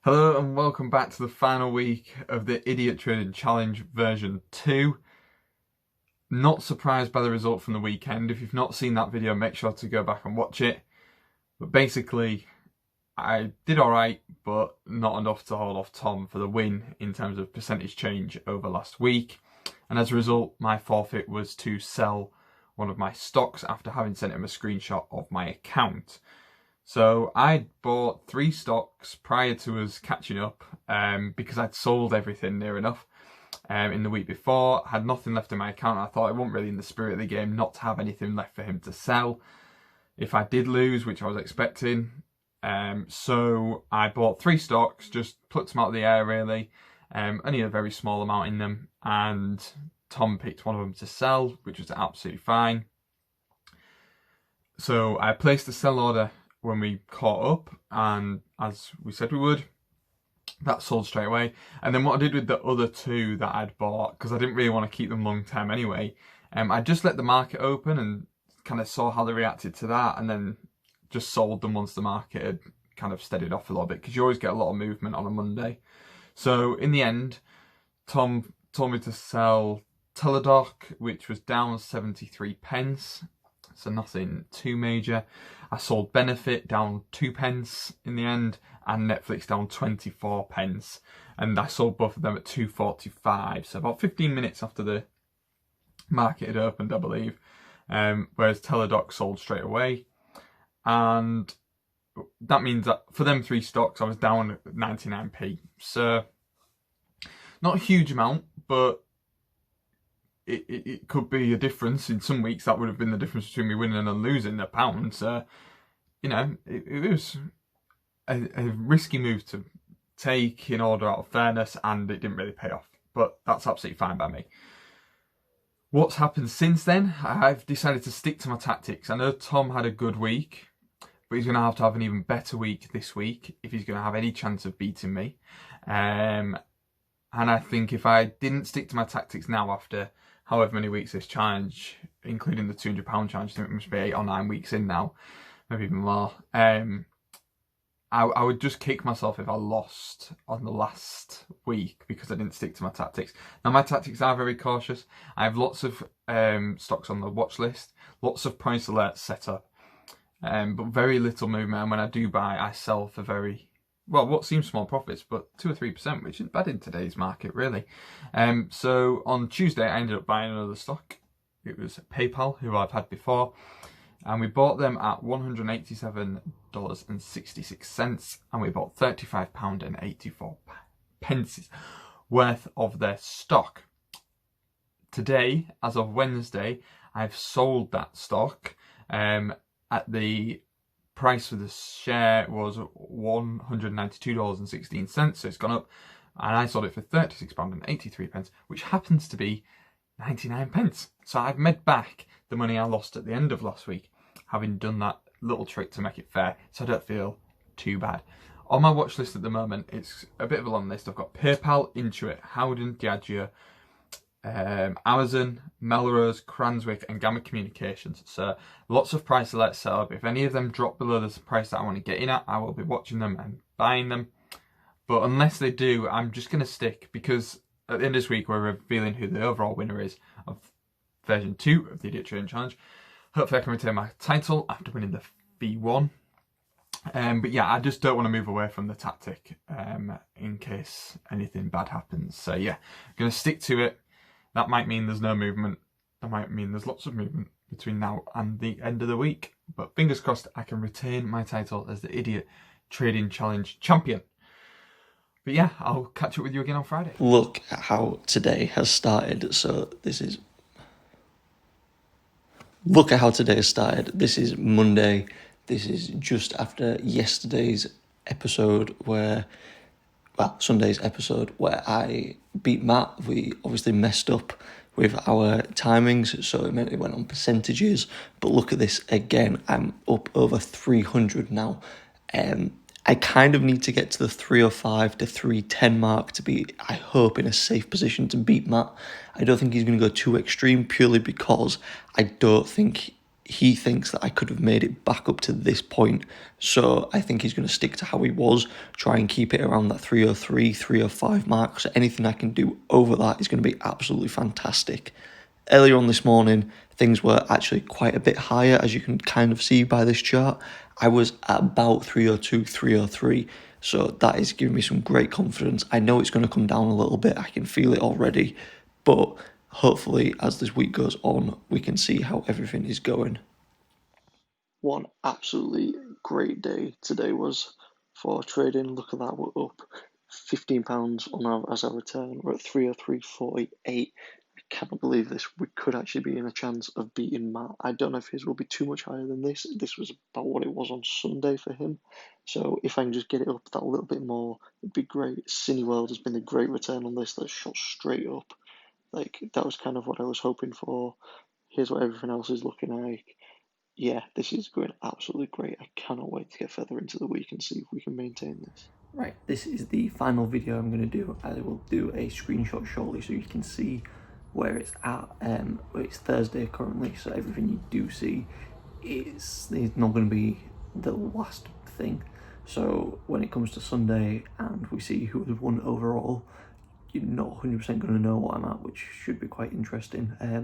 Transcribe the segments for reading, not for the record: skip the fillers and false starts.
Hello and welcome back to the final week of the Idiot Trading Challenge version 2. Not surprised by the result from the weekend. If you've not seen that video, make sure to go back and watch it. But basically, I did alright, but not enough to hold off Tom for the win in terms of percentage change over last week. And as a result, my forfeit was to sell one of my stocks after having sent him a screenshot of my account. So I bought 3 stocks prior to us catching up because I'd sold everything near enough in the week before, had nothing left in my account. I thought it wasn't really in the spirit of the game not to have anything left for him to sell if I did lose, which I was expecting. So I bought 3 stocks, just plucked them out of the air really, only a very small amount in them, and Tom picked one of them to sell, which was absolutely fine. So I placed the sell order when we caught up, and as we said we would, that sold straight away. And then what I did with the other 2 that I'd bought, because I didn't really want to keep them long term anyway, I just let the market open and kind of saw how they reacted to that, and then just sold them once the market had kind of steadied off a little bit, because you always get a lot of movement on a Monday. So in the end, Tom told me to sell Teladoc, which was down 73 pence. So nothing too major. I sold Benefit down 2 pence in the end, and Netflix down 24 pence. And I sold both of them at 2.45, so about 15 minutes after the market had opened, I believe. Whereas Teladoc sold straight away. And that means that for them 3 stocks, I was down 99p. So not a huge amount, but it could be a difference. In some weeks that would have been the difference between me winning and losing £1. So, you know, it was a risky move to take in order out of fairness, and it didn't really pay off. But that's absolutely fine by me. What's happened since then? I've decided to stick to my tactics. I know Tom had a good week, but he's going to have an even better week this week if he's going to have any chance of beating me. And I think if I didn't stick to my tactics now after however many weeks this challenge, including the £200 challenge, I think it must be 8 or 9 weeks in now, maybe even more, I would just kick myself if I lost on the last week because I didn't stick to my tactics. Now my tactics are very cautious. I have lots of stocks on the watch list, lots of price alerts set up, but very little movement, and when I do buy, I sell for very, well, what seems small profits, but 2 or 3%, which isn't bad in today's market, really. So on Tuesday, I ended up buying another stock. It was PayPal, who I've had before, and we bought them at $187.66, and we bought £35.84 worth of their stock. Today, as of Wednesday, I've sold that stock at the price for the share was $192.16, so it's gone up, and I sold it for £36.83, which happens to be 99 pence. So I've made back the money I lost at the end of last week, having done that little trick to make it fair, so I don't feel too bad. On my watch list at the moment, it's a bit of a long list. I've got PayPal, Intuit, Howden, Diageo, Amazon, Melrose, Cranswick, and Gamma Communications. So lots of price alerts set up. If any of them drop below the price that I want to get in at, I will be watching them and buying them. But unless they do, I'm just going to stick, because at the end of this week we're revealing who the overall winner is of version 2 of the Idiot Trading Challenge. Hopefully I can retain my title after winning the V1. But yeah, I just don't want to move away from the tactic in case anything bad happens. So yeah, I'm going to stick to it. That might mean there's no movement. That might mean there's lots of movement between now and the end of the week. But fingers crossed I can retain my title as the Idiot Trading Challenge champion. But yeah, I'll catch up with you again on Friday. Look at how today has started. So look at how today has started. This is Monday. This is just after yesterday's episode Sunday's episode where I beat Matt. We obviously messed up with our timings, so it meant it went on percentages. But look at this again. I'm up over 300 now. I kind of need to get to the 305 to 310 mark to be, I hope, in a safe position to beat Matt. I don't think he's going to go too extreme, purely because I don't think he thinks that I could have made it back up to this point. So I think he's going to stick to how he was, try and keep it around that 303, 305 mark. So anything I can do over that is going to be absolutely fantastic. Earlier on this morning, things were actually quite a bit higher, as you can kind of see by this chart. I was at about 302, 303. So that is giving me some great confidence. I know it's going to come down a little bit. I can feel it already. But hopefully, as this week goes on, we can see how everything is going. One absolutely great day today was for trading. Look at that, we're up £15 on our as our return. We're at 303.48. I cannot believe this. We could actually be in a chance of beating Matt. I don't know if his will be too much higher than this. This was about what it was on Sunday for him. So if I can just get it up that little bit more, it'd be great. Cineworld has been a great return on this. That's shot straight up. Like, that was kind of what I was hoping for. Here's what everything else is looking like. Yeah, this is going absolutely great. I cannot wait to get further into the week and see if we can maintain this. Right, this is the final video I'm going to do. I will do a screenshot shortly so you can see where it's at. It's Thursday currently, so everything you do see is not going to be the last thing. So when it comes to Sunday and we see who has won overall, you're not 100% going to know what I'm at, which should be quite interesting. I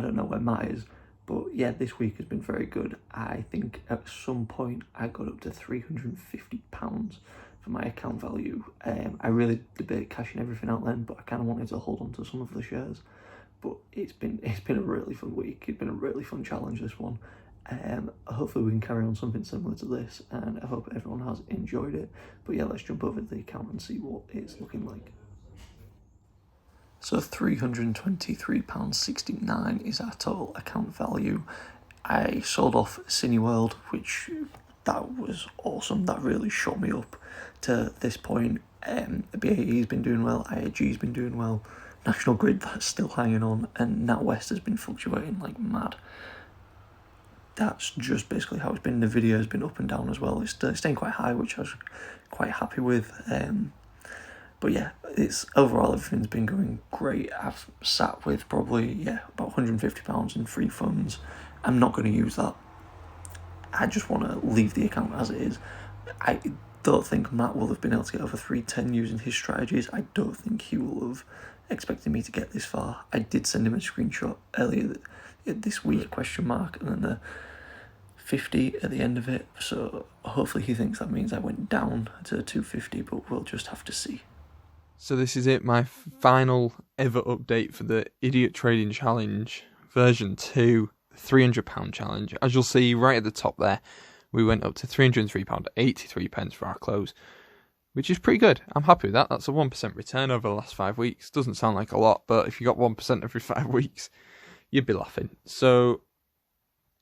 don't know where Matt is, but yeah, this week has been very good. I think at some point I got up to £350 for my account value. I really debated cashing everything out then, but I kind of wanted to hold on to some of the shares. But it's been a really fun week. It's been a really fun challenge, this one. Hopefully we can carry on something similar to this, and I hope everyone has enjoyed it. But yeah, let's jump over to the account and see what it's looking like. So £323.69 is our total account value. I sold off Cineworld, which that was awesome. That really shot me up to this point. BAE's been doing well, IAG's been doing well, National Grid, that's still hanging on, and NatWest has been fluctuating like mad. That's just basically how it's been. The video has been up and down as well. It's staying quite high, which I was quite happy with. But yeah, it's overall everything's been going great. I've sat with probably about £150 in free funds. I'm not going to use that. I just want to leave the account as it is. I don't think Matt will have been able to get over 310 using his strategies. I don't think he will have expected me to get this far. I did send him a screenshot earlier this week, and then the 50 at the end of it. So hopefully he thinks that means I went down to 250, but we'll just have to see. So this is it, my final ever update for the Idiot Trading Challenge version 2, £300 challenge. As you'll see right at the top there, we went up to £303.83 for our close, which is pretty good. I'm happy with that. That's a 1% return over the last 5 weeks. Doesn't sound like a lot, but if you got 1% every 5 weeks, you'd be laughing. So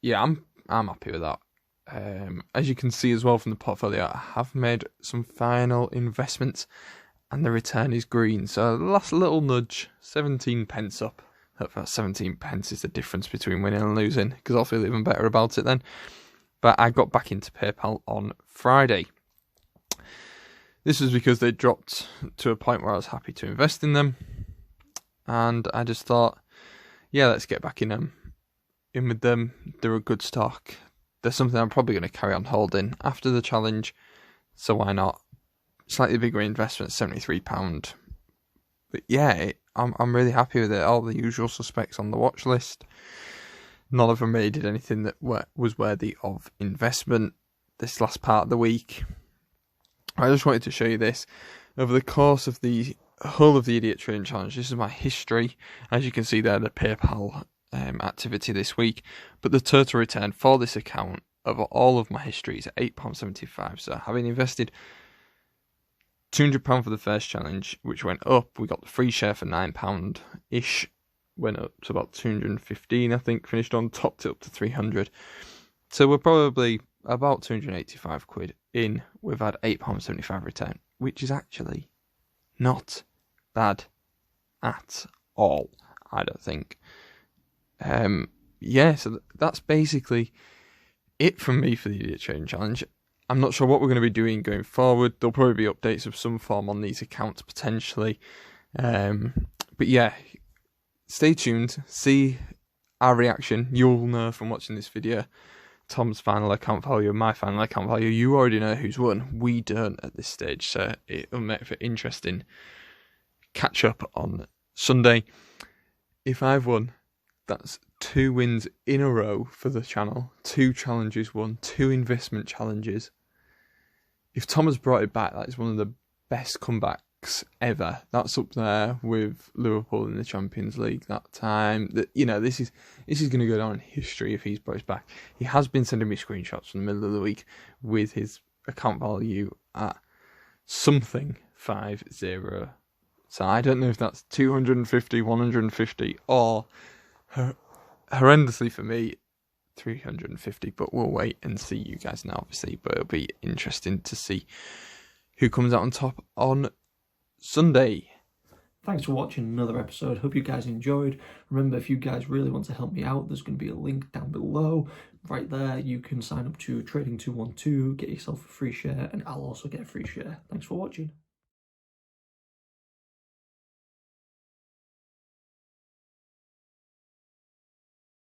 yeah, I'm happy with that. As you can see as well from the portfolio, I have made some final investments, and the return is green. So the last little nudge, 17 pence up. That 17 pence is the difference between winning and losing, because I'll feel even better about it then. But I got back into PayPal on Friday. This was because they dropped to a point where I was happy to invest in them. And I just thought, yeah, let's get back in with them. They're a good stock. They're something I'm probably going to carry on holding after the challenge. So why not? Slightly bigger investment, £73. But yeah, I'm really happy with it. All the usual suspects on the watch list. None of them really did anything that was worthy of investment this last part of the week. I just wanted to show you this. Over the course of the whole of the Idiot Trading Challenge, this is my history. As you can see there, the PayPal activity this week. But the total return for this account of all of my history is £8.75. So having invested £200 for the first challenge, which went up, we got the free share for £9-ish. Went up to about 215, I think, finished on, topped it up to 300. So we're probably about 285 quid in. We've had £8.75 return, which is actually not bad at all, I don't think. So that's basically it from me for the Idiot Trading Challenge. I'm not sure what we're going to be doing going forward. There'll probably be updates of some form on these accounts potentially. But yeah, stay tuned. See our reaction. You'll know from watching this video Tom's final account value and my final account value. You already know who's won. We don't at this stage, so it'll make for interesting catch up on Sunday. If I've won, that's 2 wins in a row for the channel, 2 challenges won, 2 investment challenges. If Tom has brought it back, that is one of the best comebacks ever. That's up there with Liverpool in the Champions League that time. This is going to go down in history if he's brought it back. He has been sending me screenshots from the middle of the week with his account value at something 50. So I don't know if that's 250, 150, or horrendously for me, 350, but we'll wait and see. You guys know, obviously, but it'll be interesting to see who comes out on top on Sunday. Thanks for watching another episode. Hope you guys enjoyed. Remember, if you guys really want to help me out, there's going to be a link down below. Right there, you can sign up to Trading 212, get yourself a free share, and I'll also get a free share. Thanks for watching.